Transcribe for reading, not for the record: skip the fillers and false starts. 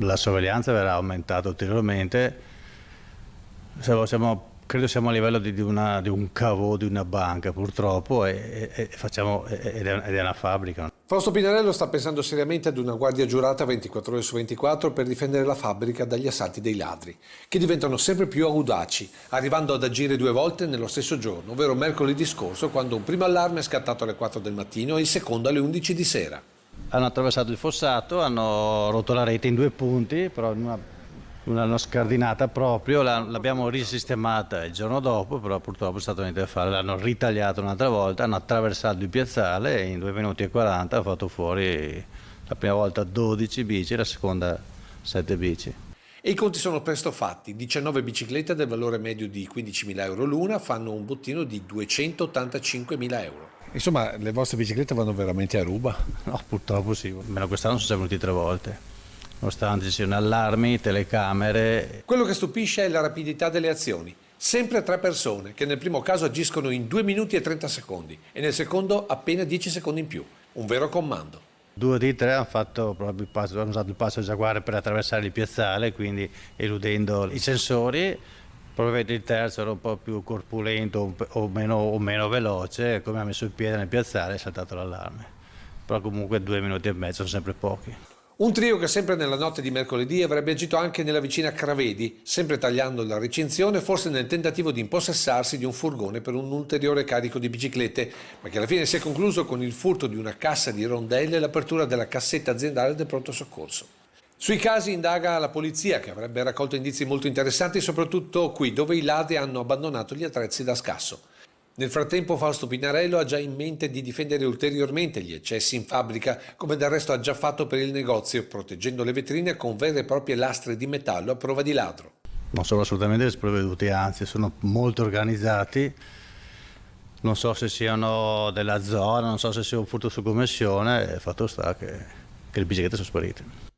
la sorveglianza verrà aumentata ulteriormente. Credo siamo a livello di un cavo di una banca, purtroppo, ed è una fabbrica. Fausto Pinarello sta pensando seriamente ad una guardia giurata 24 ore su 24 per difendere la fabbrica dagli assalti dei ladri, che diventano sempre più audaci, arrivando ad agire 2 volte nello stesso giorno, ovvero mercoledì scorso, quando un primo allarme è scattato alle 4 del mattino e il secondo alle 11 di sera. Hanno attraversato il fossato, hanno rotto la rete in 2 punti, però una scardinata proprio, l'abbiamo risistemata il giorno dopo, però purtroppo è stato niente da fare, l'hanno ritagliata un'altra volta, hanno attraversato il piazzale e in 2 minuti e 40 ha fatto fuori la prima volta 12 bici, la seconda 7 bici. E i conti sono presto fatti: 19 biciclette del valore medio di 15.000 euro l'una fanno un bottino di 285.000 euro. Insomma, le vostre biciclette vanno veramente a ruba? No, purtroppo sì, almeno quest'anno sono venuti 3 volte, nonostante ci siano allarmi, telecamere. Quello che stupisce è la rapidità delle azioni. Sempre 3 persone che nel primo caso agiscono in 2 minuti e 30 secondi e nel secondo appena 10 secondi in più. Un vero comando. 2 dei 3 hanno usato il passo giaguare per attraversare il piazzale, quindi eludendo i sensori. Probabilmente il terzo era un po' più corpulento o meno veloce, come ha messo il piede nel piazzale è saltato l'allarme. Però comunque 2 minuti e mezzo sono sempre pochi. Un trio che sempre nella notte di mercoledì avrebbe agito anche nella vicina Cravedi, sempre tagliando la recinzione, forse nel tentativo di impossessarsi di un furgone per un ulteriore carico di biciclette, ma che alla fine si è concluso con il furto di una cassa di rondelle e l'apertura della cassetta aziendale del pronto soccorso. Sui casi indaga la polizia, che avrebbe raccolto indizi molto interessanti, soprattutto qui, dove i ladri hanno abbandonato gli attrezzi da scasso. Nel frattempo Fausto Pinarello ha già in mente di difendere ulteriormente gli eccessi in fabbrica, come del resto ha già fatto per il negozio, proteggendo le vetrine con vere e proprie lastre di metallo a prova di ladro. Non sono assolutamente sprovveduti, anzi sono molto organizzati, non so se siano della zona, non so se sia un furto su commissione, il fatto sta che le biciclette sono sparite.